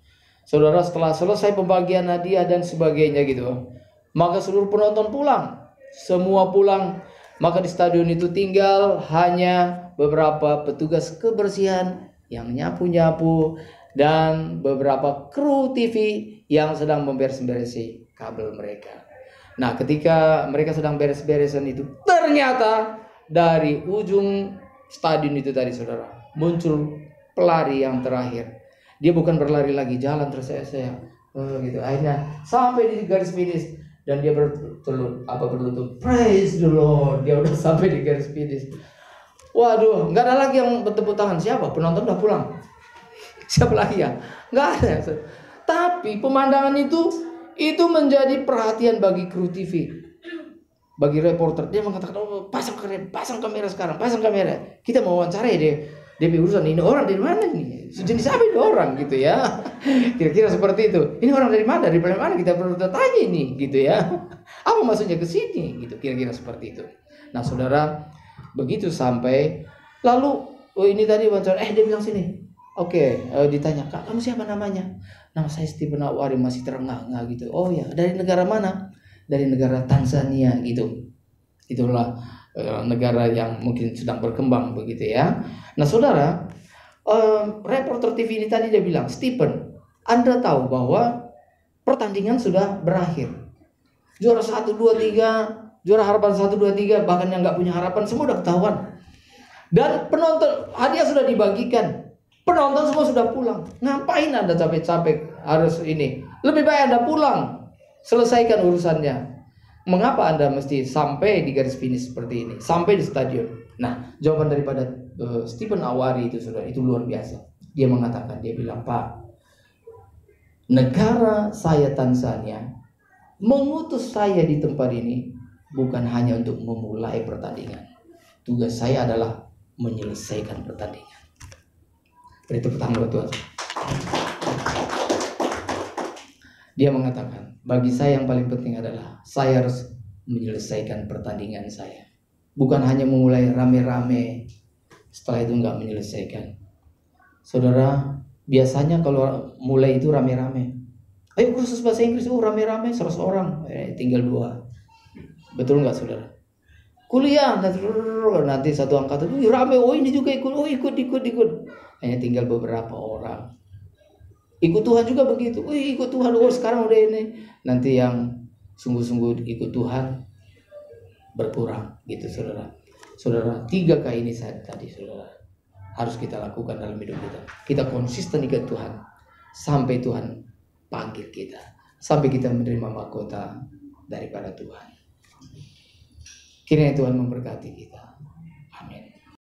Saudara, setelah selesai pembagian hadiah dan sebagainya gitu, maka seluruh penonton pulang, semua pulang. Maka di stadion itu tinggal hanya beberapa petugas kebersihan yang nyapu-nyapu dan beberapa kru TV yang sedang memberes-beresi kabel mereka. Nah, ketika mereka sedang beres-beresan itu, ternyata dari ujung stadion itu tadi, saudara, muncul pelari yang terakhir. Dia bukan berlari lagi, jalan terseok-seok gitu. Akhirnya sampai di garis finish dan dia berlutut, praise the Lord. Dia udah sampai di garis finish. Waduh, nggak ada lagi yang bertepuk tangan. Siapa? Penonton udah pulang. Siapa lagi ya? Nggak ada. Tapi pemandangan itu menjadi perhatian bagi kru TV, bagi reporter. Dia mengatakan, oh, pasang kamera sekarang, pasang kamera. Kita mau wawancarai dia urusan ini orang dari mana ini? Sejenis apa itu orang gitu ya? Kira-kira seperti itu. Ini orang dari mana? Dari mana kita perlu tanya ini gitu ya? Apa maksudnya ke sini? Gitu kira-kira seperti itu. Nah, saudara, begitu sampai lalu ini tadi wawancara, dia bilang sini. Oke, ditanya, Kak, kamu siapa namanya? Nama saya Stephen Awari, masih terengah-engah gitu. Oh ya, dari negara mana? Dari negara Tanzania gitu. Itulah negara yang mungkin sedang berkembang begitu ya. Nah, saudara, reporter TV ini tadi dia bilang, Stephen, Anda tahu bahwa pertandingan sudah berakhir. Juara 1, 2, 3, juara harapan 1, 2, 3, bahkan yang nggak punya harapan semua udah ketahuan. Dan penonton, hadiah sudah dibagikan. Penonton semua sudah pulang. Ngapain Anda capek-capek harus ini? Lebih baik Anda pulang, selesaikan urusannya. Mengapa Anda mesti sampai di garis finish seperti ini, sampai di stadion? Nah, jawaban daripada Stephen Awari itu sudah itu luar biasa. Dia mengatakan, dia bilang, Pak, negara saya Tanzania mengutus saya di tempat ini bukan hanya untuk memulai pertandingan. Tugas saya adalah menyelesaikan pertandingan. Beri tepuk tangan buat Tuhan. Dia mengatakan, bagi saya yang paling penting adalah saya harus menyelesaikan pertandingan saya. Bukan hanya memulai rame-rame, setelah itu nggak menyelesaikan. Saudara, biasanya kalau mulai itu rame-rame. Ayo kursus bahasa Inggris, rame-rame 100 orang, tinggal 2. Betul nggak saudara? Kuliah, nanti satu angkatan, rame, ini juga ikut. Hanya tinggal beberapa orang. Ikut Tuhan juga begitu. Ikut Tuhan, sekarang udah ini. Nanti yang sungguh-sungguh ikut Tuhan berkurang gitu saudara. Saudara, 3 kali ini tadi saudara harus kita lakukan dalam hidup kita. Kita konsisten ikut Tuhan sampai Tuhan panggil kita, sampai kita menerima mahkota daripada Tuhan. Kiranya Tuhan memberkati kita.